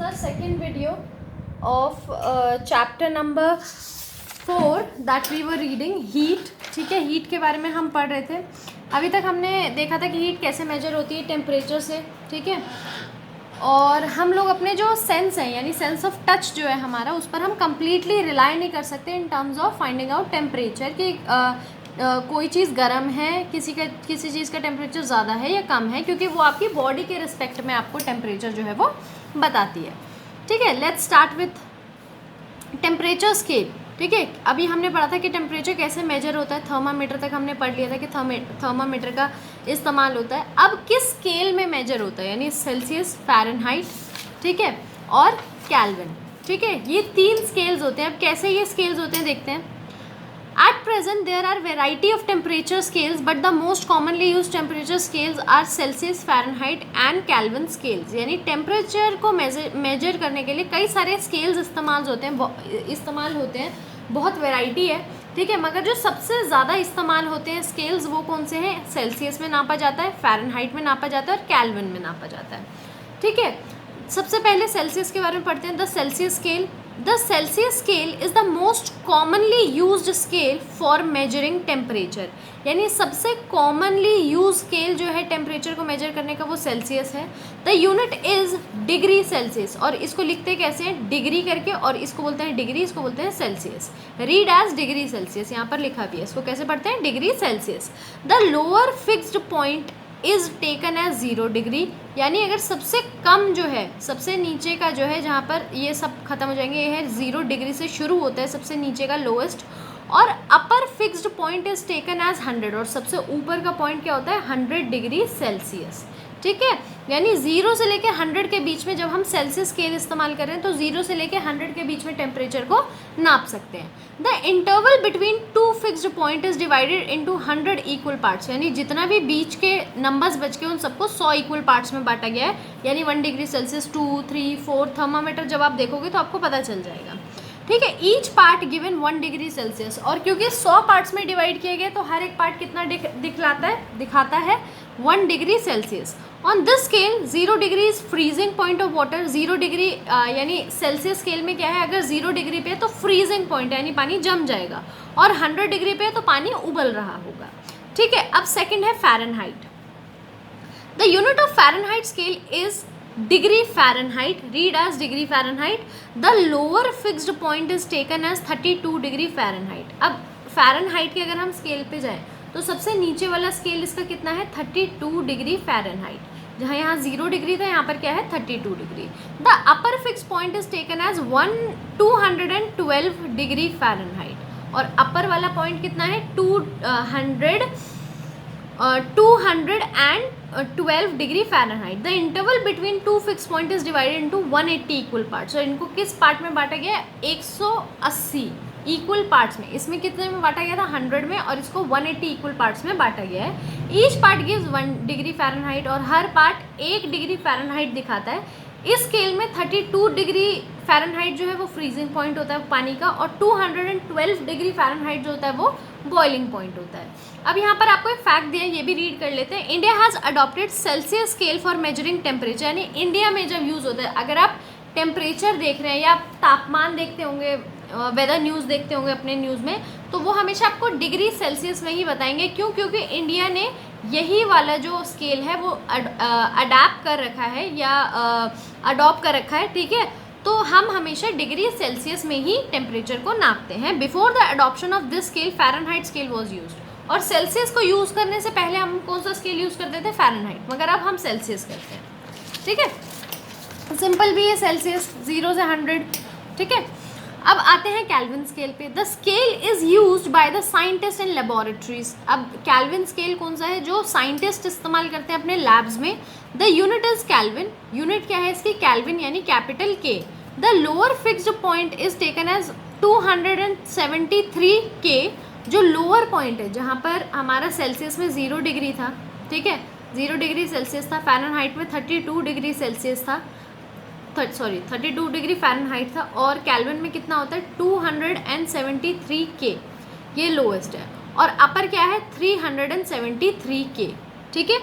the second video of chapter number 4 that we were reading, heat. ठीक है, heat के बारे में हम पढ़ रहे थे. अभी तक हमने देखा था कि हीट कैसे मेजर होती है, टेम्परेचर से. ठीक है, और हम लोग अपने जो सेंस हैं यानी सेंस ऑफ टच जो है हमारा, उस पर हम कम्प्लीटली रिलाई नहीं कर सकते in terms of finding out temperature कि कोई चीज़ गर्म है, किसी चीज़ का टेम्परेचर ज़्यादा है या कम है, क्योंकि वो आपकी बॉडी के रिस्पेक्ट में आपको टेम्परेचर जो है वो बताती है. ठीक है, let's start with temperature scale. ठीक है, अभी हमने पढ़ा था कि टेम्परेचर कैसे मेजर होता है. थर्मामीटर तक हमने पढ़ लिया था कि थर्मामीटर का इस्तेमाल होता है. अब किस स्केल में मेजर होता है, यानी सेल्सियस, फ़ारेनहाइट, ठीक है, और केल्विन. ठीक है, ये 3 स्केल्स होते हैं. अब कैसे ये स्केल्स होते हैं देखते हैं. At present, there are variety of temperature scales, but the most commonly used temperature scales are Celsius, Fahrenheit and Kelvin scales. यानी टेम्परेचर को मेजर करने के लिए कई सारे स्केल्स इस्तेमाल होते हैं. बहुत वैरायटी है. ठीक है, मगर जो सबसे ज़्यादा इस्तेमाल होते हैं स्केल्स वो कौन से हैं? सेल्सियस में नापा जाता है, फ़ारेनहाइट में नापा जाता है और केल्विन में नापा जाता है. ठीक है, सबसे पहले सेल्सियस के बारे में पढ़ते हैं. The Celsius scale. The Celsius scale is the most commonly used scale for measuring temperature. यानी सबसे commonly used scale जो है टेम्परेचर को मेजर करने का वो सेल्सियस है. The unit is degree Celsius, और इसको लिखते कैसे हैं? डिग्री करके, और इसको बोलते हैं डिग्री, इसको बोलते हैं Celsius. Read as degree Celsius, यहाँ पर लिखा भी है. इसको कैसे पढ़ते हैं? Degree Celsius. The lower fixed point is taken as 0 degree. यानी अगर सबसे कम जो है, सबसे नीचे का जो है, जहाँ पर ये सब खत्म हो जाएंगे, ये है 0 डिग्री से शुरू होता है सबसे नीचे का लोएस्ट, और upper fixed point is taken as 100, और सबसे ऊपर का पॉइंट क्या होता है? 100 डिग्री सेल्सियस. ठीक है, यानी 0 से लेकर 100 के बीच में जब हम सेल्सियस स्केल इस्तेमाल कर रहे हैं तो 0 से लेकर 100 के बीच में टेम्परेचर को नाप सकते हैं. The interval between 2 fixed point is divided into 100 equal parts. यानी जितना भी बीच के नंबर्स बच के उन सबको 100 इक्वल पार्ट्स में बांटा गया है. यानी 1 डिग्री सेल्सियस, 2, 3, 4. थर्मामीटर जब आप देखोगे तो आपको पता चल जाएगा. ठीक है, each part given 1 degree Celsius, और क्योंकि 100 पार्ट्स में डिवाइड किए गए तो हर एक पार्ट कितना दिखाता है 1 degree Celsius. On this scale 0 degree is freezing point of water. 0 degree यानी सेल्सियस स्केल में क्या है? अगर 0 डिग्री पे है तो फ्रीजिंग पॉइंट है, यानी पानी जम जाएगा, और 100 डिग्री पे है तो पानी उबल रहा होगा. ठीक है, अब सेकंड है Fahrenheit. The unit of Fahrenheit scale is degree Fahrenheit. Read as degree Fahrenheit. The lower fixed point is taken as 32 degree Fahrenheit. अब फ़ारेनहाइट के अगर हम स्केल पे जाएं तो सबसे नीचे वाला स्केल इसका कितना है? 32 डिग्री फ़ारेनहाइट. जहाँ यहाँ 0 डिग्री था, यहाँ पर क्या है? 32 degree. The upper fix point is taken as 212 degree Fahrenheit, और अपर वाला पॉइंट कितना है? 212 degree Fahrenheit. The interval between 2 fix point is divided into 180 equal parts. और इनको किस पार्ट में बांटा गया है? 180 इक्वल पार्ट्स में. इसमें कितने में बांटा गया था? 100 में, और इसको 180 इक्वल पार्ट्स में बांटा गया है. Each part gives 1 degree Fahrenheit, और हर पार्ट 1 डिग्री फ़ारेनहाइट दिखाता है. इस स्केल में 32 डिग्री फ़ारेनहाइट जो है वो फ्रीजिंग पॉइंट होता है पानी का, और 212 डिग्री फ़ारेनहाइट जो होता है वो बॉइलिंग पॉइंट होता है. अब यहाँ पर आपको एक फैक्ट दिया है, ये भी रीड कर लेते हैं. India has adopted Celsius scale for measuring temperature. यानी इंडिया में जब यूज़ होता है, अगर आप टेम्परेचर देख रहे हैं या आप तापमान देखते होंगे, वेदर न्यूज़ देखते होंगे अपने न्यूज़ में, तो वो हमेशा आपको डिग्री सेल्सियस में ही बताएंगे. क्यों? क्योंकि इंडिया ने यही वाला जो स्केल है वो अडैप्ट कर रखा है या अडॉप्ट कर रखा है. ठीक है, तो हम हमेशा डिग्री सेल्सियस में ही टेम्परेचर को नापते हैं. Before the adoption of this scale Fahrenheit scale was used. और सेल्सियस को यूज़ करने से पहले हम कौन सा स्केल यूज़ करते थे? फ़ारेनहाइट. मगर अब हम सेल्सियस करते हैं. ठीक है, सिंपल भी है सेल्सियस, 0 से 100. ठीक है, अब आते हैं केल्विन स्केल पे. The scale is used by the scientist in laboratories. अब केल्विन स्केल कौन सा है? जो साइंटिस्ट इस्तेमाल करते हैं अपने लैब्स में. The unit is kelvin. यूनिट क्या है इसकी? केल्विन, यानी capital K. The lower fixed point is taken as 273 K. जो लोअर पॉइंट है, जहाँ पर हमारा सेल्सियस में 0 डिग्री था, ठीक है, 0 डिग्री सेल्सियस था, फ़ारेनहाइट में 32 डिग्री सेल्सियस था, 32 डिग्री फ़ारेनहाइट था, और केल्विन में कितना होता है? 273 K. ये लोएस्ट है, और अपर क्या है? 373 K. ठीक है,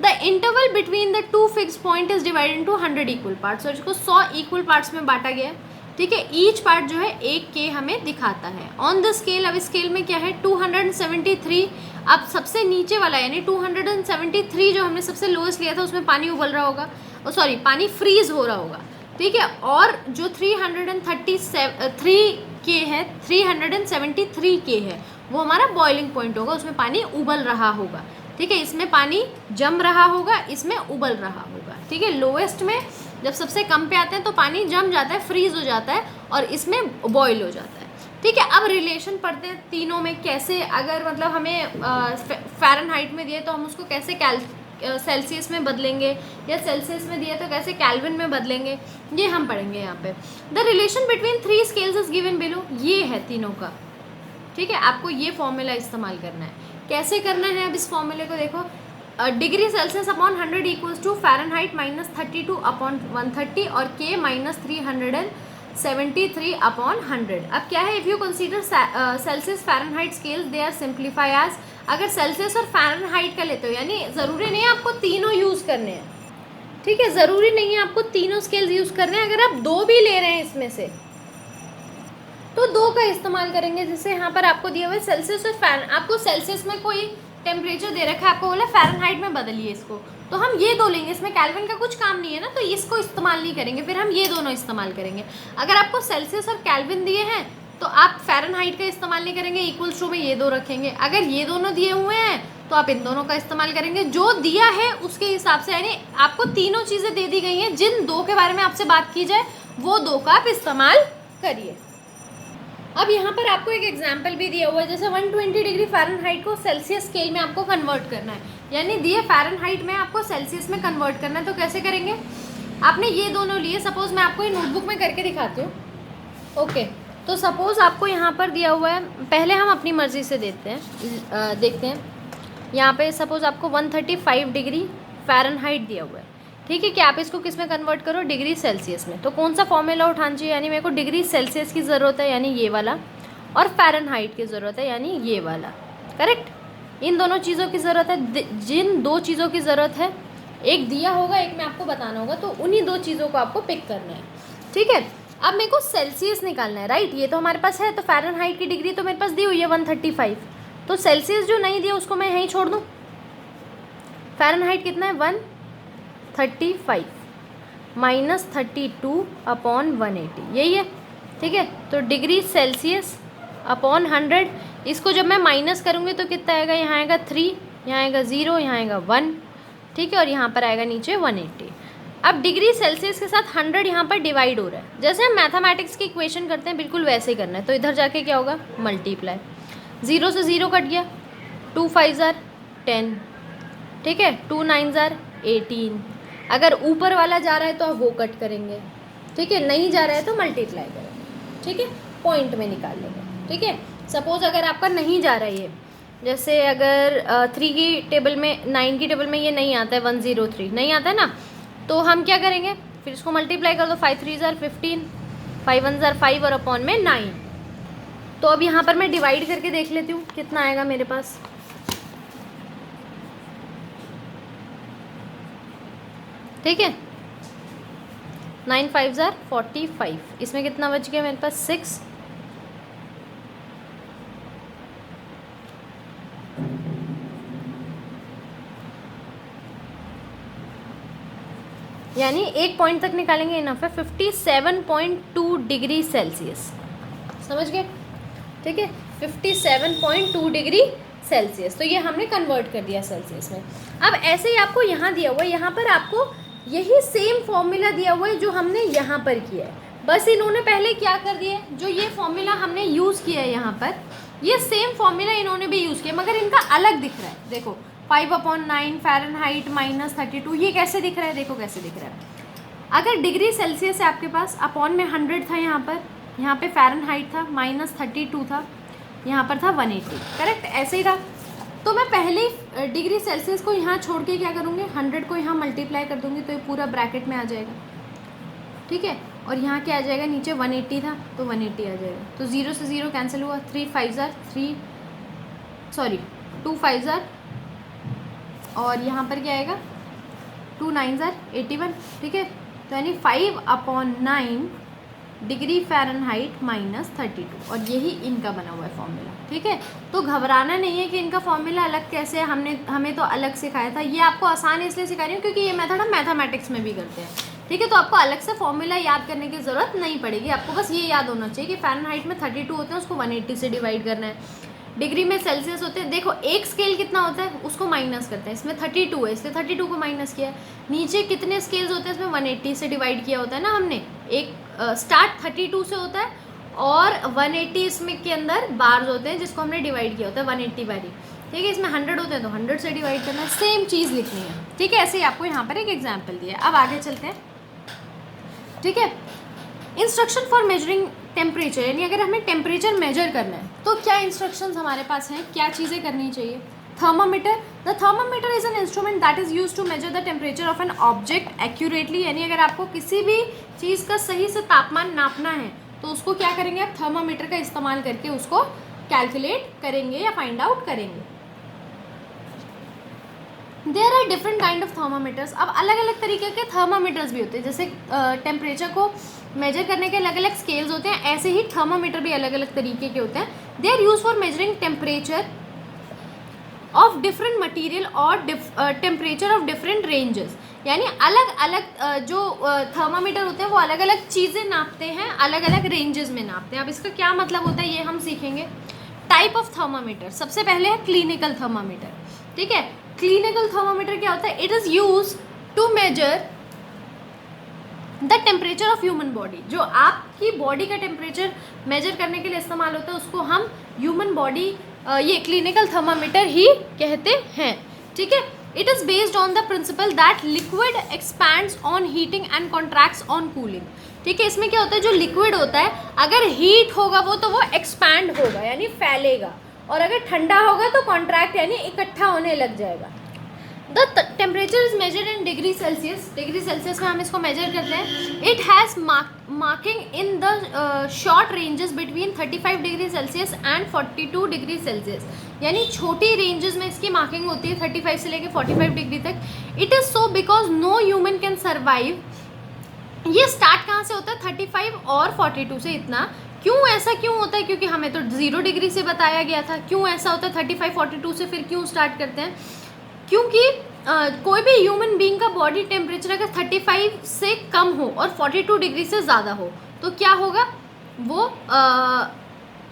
the interval between the two fix point is divided into 100 equal parts, और इसको 100 इक्वल पार्ट्स में बांटा गया है, ठीक है। ईच पार्ट जो है एक के हमें दिखाता है। ऑन द स्केल, अब स्केल में क्या है 273, अब सबसे नीचे वाला यानी 273 जो हमने सबसे लोएस्ट लिया था उसमें पानी उबल रहा होगा, सॉरी पानी फ्रीज हो रहा होगा, ठीक है। और जो 333 के है, 373 के है, वो हमारा बॉइलिंग पॉइंट होगा, उसमें पानी उबल रहा होगा, ठीक है। इसमें पानी जम रहा होगा, इसमें उबल रहा होगा, ठीक है। लोएस्ट में जब सबसे कम पे आते हैं तो पानी जम जाता है, फ्रीज हो जाता है, और इसमें बॉईल हो जाता है, ठीक है। अब रिलेशन पढ़ते हैं तीनों में कैसे, अगर मतलब हमें फ़ारेनहाइट में दिए तो हम उसको कैसे सेल्सियस में बदलेंगे, या सेल्सियस में दिया तो कैसे केल्विन में बदलेंगे, ये हम पढ़ेंगे यहाँ पे। The relation between 3 scales is given below, ये है तीनों का, ठीक है। आपको ये फॉर्मूला इस्तेमाल करना है। कैसे करना है, अब इस फॉर्मूले को देखो, degree Celsius upon 100 equals to Fahrenheit minus 32 upon 130 और के माइनस 373 अपॉन 100। अब क्या है, if you consider Celsius Fahrenheit scales they are simplify as, अगर सेल्सियस और फ़ारेनहाइट का लेते हो, यानी ज़रूरी नहीं है आपको तीनों यूज़ करने हैं, ठीक है, ज़रूरी नहीं है आपको तीनों स्केल्स यूज़ करने हैं। अगर आप 2 भी ले रहे हैं इसमें से तो 2 का इस्तेमाल करेंगे। जैसे यहाँ पर आपको दिया हुआ है सेल्सियस और आपको सेल्सियस में कोई टेम्परेचर दे रखा है, आपको बोला फ़ारेनहाइट में बदलिए इसको, तो हम ये 2 लेंगे, इसमें केल्विन का कुछ काम नहीं है ना, तो इसको इस्तेमाल नहीं करेंगे, फिर हम ये दोनों इस्तेमाल करेंगे। अगर आपको सेल्सियस और केल्विन दिए हैं तो आप फ़ारेनहाइट का इस्तेमाल नहीं करेंगे, इक्वल्स टू में ये 2 रखेंगे। अगर ये दोनों दिए हुए हैं तो आप इन दोनों का इस्तेमाल करेंगे, जो दिया है उसके हिसाब से, यानी आपको तीनों चीज़ें दे दी गई हैं, जिन 2 के बारे में आपसे बात की जाए वो 2 का आप इस्तेमाल करिए। अब यहाँ पर आपको एक एग्जाम्पल भी दिया हुआ है, जैसे 120 डिग्री फ़ारेनहाइट को सेल्सियस स्केल में आपको कन्वर्ट करना है, यानी दिए फ़ारेनहाइट में आपको सेल्सियस में कन्वर्ट करना है, तो कैसे करेंगे। आपने ये दोनों लिए, सपोज़ मैं आपको ये नोटबुक में करके दिखाती हूँ, ओके। तो सपोज़ आपको यहाँ पर दिया हुआ है, पहले हम अपनी मर्ज़ी से देखते हैं। यहाँ पे सपोज़ आपको 135 डिग्री फ़ारेनहाइट दिया हुआ है, ठीक है, कि आप इसको किस में कन्वर्ट करो, डिग्री सेल्सियस में। तो कौन सा फॉर्मूला उठाना चाहिए, यानी मेरे को डिग्री सेल्सियस की ज़रूरत है, यानी ये वाला, और फ़ारेनहाइट की ज़रूरत है, यानी ये वाला, करेक्ट। इन दोनों चीज़ों की ज़रूरत है, जिन 2 चीज़ों की ज़रूरत है, एक दिया होगा, एक में आपको बताना होगा, तो उन्हीं 2 चीज़ों को आपको पिक करना है, ठीक है। अब मेरे को सेल्सियस निकालना है, राइट, ये तो हमारे पास है, तो फ़ारेनहाइट की डिग्री तो मेरे पास दी हुई है 135, तो सेल्सियस जो नहीं दिया उसको मैं यहीं छोड़ दूँ। फ़ारेनहाइट कितना है 135 माइनस 32 अपॉन 180, यही है, ठीक है। तो डिग्री सेल्सियस अपॉन 100, इसको जब मैं माइनस करूँगी तो कितना आएगा, यहाँ आएगा 3, यहाँ आएगा 0, यहाँ आएगा 1, ठीक है, और यहाँ पर आएगा नीचे 180। अब डिग्री सेल्सियस के साथ 100 यहाँ पर डिवाइड हो रहा है, जैसे हम मैथमेटिक्स की इक्वेशन करते हैं बिल्कुल वैसे ही करना है। तो इधर जाके क्या होगा, मल्टीप्लाई, 0 से 0 कट गया, 2 5 ज़ार 10, ठीक है, 2 9 ज़ार 18। अगर ऊपर वाला जा रहा है तो आप वो कट करेंगे, ठीक है, नहीं जा रहा है तो मल्टीप्लाई करेंगे, ठीक है, पॉइंट में निकाल लेंगे, ठीक है। सपोज़ अगर आपका नहीं जा रहा है ये, जैसे अगर 3 की टेबल में, 9 की टेबल में ये नहीं आता है, 103 नहीं आता है ना, तो हम क्या करेंगे, फिर इसको मल्टीप्लाई कर दो, 5 3 ज़ार 15, 5 1 ज़ार 5 और अपॉन में 9। तो अब यहाँ पर मैं डिवाइड करके देख लेती हूँ कितना आएगा मेरे पास, ठीक है, 9 5 ज़ार 45, इसमें कितना बच गया मेरे पास 6, यानी एक पॉइंट तक निकालेंगे इनफ है, 57.2 डिग्री सेल्सियस, समझ गए, ठीक है, 57.2 डिग्री सेल्सियस। तो ये हमने कन्वर्ट कर दिया सेल्सियस में। अब ऐसे ही आपको यहाँ दिया हुआ है, यहाँ पर आपको यही सेम फॉर्मूला दिया हुआ है जो हमने यहाँ पर किया है, बस इन्होंने पहले क्या कर दिया, जो ये फॉर्मूला हमने यूज़ किया है यहाँ पर, ये सेम फॉर्मूला इन्होंने भी यूज़ किया, मगर इनका अलग दिख रहा है। देखो 5/9 फ़ारेनहाइट माइनस 32, ये कैसे दिख रहा है, देखो कैसे दिख रहा है। अगर डिग्री सेल्सियस है आपके पास, अपॉन में 100 था, यहाँ पे फ़ारेनहाइट था, माइनस 32 था, यहाँ पर था 180, करेक्ट, ऐसे ही था। तो मैं पहले डिग्री सेल्सियस को यहाँ छोड़ के क्या करूँगी, 100 को यहाँ मल्टीप्लाई कर दूँगी, तो ये पूरा ब्रैकेट में आ जाएगा, ठीक है, और यहाँ क्या आ जाएगा, नीचे 180 था तो 180 आ जाएगा, तो 0 से 0 कैंसिल हुआ, 2 5 ज़ार और यहाँ पर क्या आएगा 2 9s are 81, ठीक है। तो यानी 5/9 डिग्री फ़ारेनहाइट माइनस 32, और यही इनका बना हुआ है फॉर्मूला, ठीक है। तो घबराना नहीं है कि इनका फॉर्मूला अलग कैसे है, हमें तो अलग सिखाया था। ये आपको आसान इसलिए सिखा रही हूँ क्योंकि ये मेथड हम मैथमेटिक्स में भी करते हैं, ठीक है। तो आपको अलग से फॉर्मूला याद करने की ज़रूरत नहीं पड़ेगी, आपको बस ये याद होना चाहिए कि फ़ारेनहाइट में 32 होते हैं, उसको 180 से डिवाइड करना है। डिग्री में सेल्सियस होते हैं, देखो एक स्केल कितना होता है उसको माइनस करते हैं, इसमें 32 है इसलिए 32 को माइनस किया है। नीचे कितने स्केल्स होते हैं, इसमें 180 से डिवाइड किया होता है ना हमने। एक स्टार्ट 32 से होता है और 180 इसमें के अंदर बार्स होते हैं जिसको हमने डिवाइड किया होता है 180 बारी, ठीक है। इसमें 100 होते हैं तो 100 से डिवाइड करना है, सेम चीज़ लिखनी है, ठीक है। ऐसे ही आपको यहाँ पर एक एग्जाम्पल दिया है। अब आगे चलते हैं, ठीक है। इंस्ट्रक्शन फॉर मेजरिंग टेम्परेचर, यानी अगर हमें टेम्परेचर मेजर करना है तो क्या इंस्ट्रक्शंस हमारे पास हैं, क्या चीज़ें करनी चाहिए। Thermometer, the thermometer is an instrument that is use to measure the temperature of an object accurately, यानी अगर आपको किसी भी चीज़ का सही से तापमान नापना है तो उसको क्या करेंगे आप, थर्मामीटर का इस्तेमाल करके उसको कैलकुलेट करेंगे या फाइंड आउट करेंगे। There are different kind of thermometers, अब अलग अलग तरीके के थर्मामीटर्स भी होते हैं, जैसे टेम्परेचर को मेजर करने के अलग अलग स्केल्स होते हैं, ऐसे ही थर्मामीटर भी अलग अलग तरीके के होते हैं। They are use for measuring temperature of different material और टेम्परेचर ऑफ डिफरेंट रेंजेस, यानी अलग अलग जो थर्मामीटर होते हैं वो अलग अलग चीज़ें नापते हैं, अलग अलग रेंजेस में नापते हैं। अब इसका क्या मतलब होता है ये हम सीखेंगे। टाइप ऑफ थर्मामीटर, सबसे पहले है क्लिनिकल थर्मामीटर, ठीक है। क्लिनिकल थर्मामीटर क्या होता है, it is use to measure the temperature of human body, जो आपकी बॉडी का टेम्परेचर मेजर करने के लिए इस्तेमाल होता है उसको हम ह्यूमन बॉडी ये क्लिनिकल थर्मामीटर ही कहते हैं, ठीक है। It is based on the principal that liquid expands on heating and contracts on cooling, ठीक है। इसमें क्या होता है, जो लिक्विड होता है अगर हीट होगा वो तो वो एक्सपैंड होगा यानी फैलेगा, और अगर ठंडा होगा तो कॉन्ट्रैक्ट यानी इकट्ठा होने लग जाएगा। The temperature is measured in degree Celsius, degree Celsius में हम इसको मेजर करते हैं। It has marking in the short ranges between 35 degree Celsius and 42 degree Celsius, यानी छोटी रेंजेस में इसकी मार्किंग होती है 35 से लेकर 45 डिग्री तक। It is so because no human can survive, ये स्टार्ट कहाँ से होता है 35 और 42 से। इतना क्यों, ऐसा क्यों होता है, क्योंकि हमें तो 0 डिग्री से बताया गया था। क्यों ऐसा होता है 35 42 से फिर क्यों स्टार्ट करते हैं, क्योंकि कोई भी ह्यूमन बीइंग का बॉडी टेम्परेचर अगर 35 से कम हो और 42 डिग्री से ज़्यादा हो तो क्या होगा, वो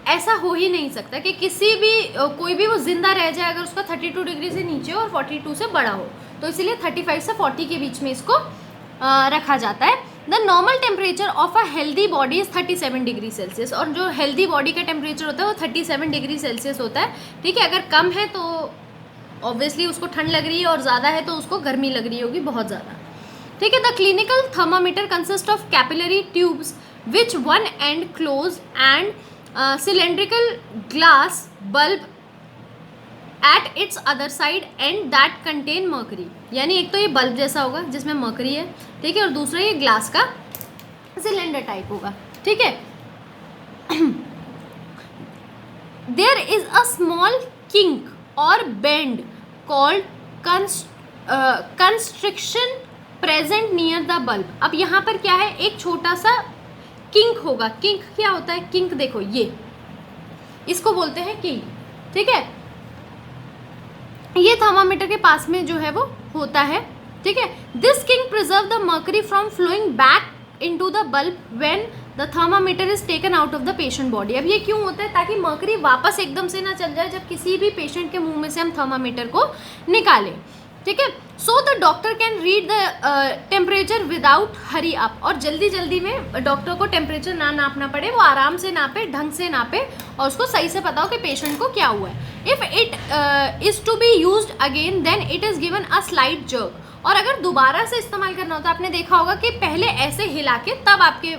ऐसा हो ही नहीं सकता कि किसी भी कोई भी वो जिंदा रह जाए अगर उसका 32 डिग्री से नीचे हो और 42 से बड़ा हो, तो इसीलिए 35 से 40 के बीच में इसको रखा जाता है। The normal temperature of a healthy body is 37 degree Celsius, और जो हेल्दी बॉडी का टेम्परेचर होता है वो 37 डिग्री सेल्सियस होता है, ठीक है। अगर कम है तो ऑब्वियसली उसको ठंड लग रही है और ज़्यादा है तो उसको गर्मी लग रही होगी बहुत ज़्यादा, ठीक है। The clinical thermometer consist of capillary tubes which one and close and cylindrical glass bulb at its other side and that contain mercury, यानी एक तो ये बल्ब जैसा होगा जिसमें मर्करी है, ठीक है, और दूसरा ये ग्लास का सिलेंडर टाइप होगा, ठीक है। There is a small kink और bend called constriction present near the bulb. अब यहाँ पर क्या है, एक छोटा सा किंक होगा। किंक क्या होता है, किंक देखो ये इसको बोलते हैं किंक, ठीक है। ये थर्मामीटर के पास में जो है वो होता है, ठीक है। This kink preserve the mercury from flowing back into the bulb when the thermometer is taken out of the patient body. अब ये क्यों होता है, ताकि मर्करी वापस एकदम से ना चल जाए जब किसी भी पेशेंट के मुंह में से हम थर्मामीटर को निकालें, ठीक है। So the doctor can read the temperature without hurry up, और जल्दी जल्दी में डॉक्टर को टेम्परेचर ना नापना पड़े, वो आराम से नापे, ढंग से नापे और उसको सही से पता हो कि पेशेंट को क्या हुआ है। If it is to be used again then it is given a slight jerk, और अगर दोबारा से इस्तेमाल करना होता है, आपने देखा होगा कि पहले ऐसे हिला के तब आपके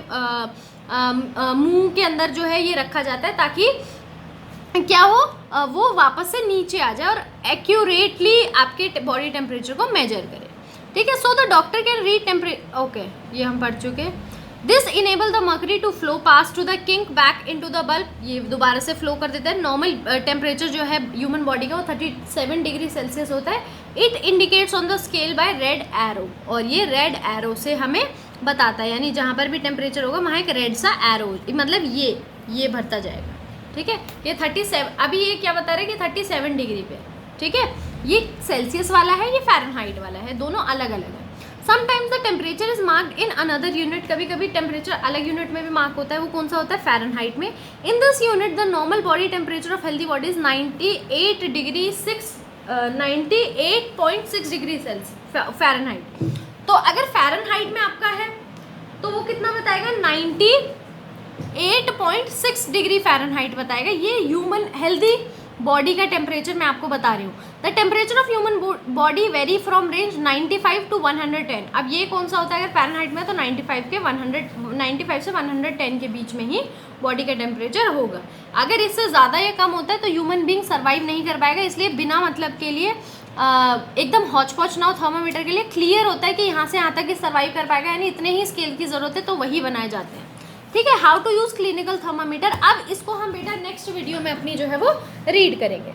मुंह के अंदर जो है ये रखा जाता है ताकि क्या हो, वो वापस से नीचे आ जाए और एक्यूरेटली आपके बॉडी टेम्परेचर को मेजर करे, ठीक है। So the doctor can read temperature, okay ये हम पढ़ चुके हैं। This enable the mercury to flow pass to the kink back into the bulb, ये दोबारा से फ्लो कर देता है। नॉर्मल टेम्परेचर जो है ह्यूमन बॉडी का वो 37 डिग्री सेल्सियस होता है, it indicates on the scale bye red arrow, और ये रेड एरो से हमें बताता है, यानी जहाँ पर भी टेम्परेचर होगा वहाँ एक रेड सा एरो, मतलब ये भरता जाएगा, ठीक है। ये 37, अभी ये क्या बता रहे हैं कि 37 डिग्री पे, ठीक है। ये सेल्सियस वाला है, ये फ़ारेनहाइट वाला है, दोनों अलग अलग है। Sometimes the temperature is marked in another unit, कभी कभी टेम्परेचर अलग यूनिट में भी मार्क होता है, वो कौन सा होता है, फ़ारेनहाइट में। In this unit the normal body temperature of healthy body is 98.6 degree Celsius Fahrenheit. तो अगर फ़ारेनहाइट में आपका है तो वो कितना बताएगा, 98.6 डिग्री फ़ारेनहाइट बताएगा। ये ह्यूमन हेल्दी बॉडी का टेम्परेचर मैं आपको बता रही हूँ। The temperature of human body very from range 95 to 110। अब ये कौन सा होता है, अगर फ़ारेनहाइट में तो 95 से 110 के बीच में ही बॉडी का टेम्परेचर होगा। अगर इससे ज़्यादा या कम होता है तो ह्यूमन बींग सर्वाइव नहीं कर पाएगा। इसलिए बिना मतलब के लिए एकदम हॉच पॉच ना हो थर्मामीटर के लिए, क्लियर होता है कि यहाँ से यहाँ तक ही सर्वाइव कर पाएगा, यानी इतने ही स्केल की ज़रूरत है, तो वही बनाए जाते हैं, ठीक है। How to use clinical thermometer, अब इसको हम बेटा नेक्स्ट वीडियो में अपनी जो है वो रीड करेंगे।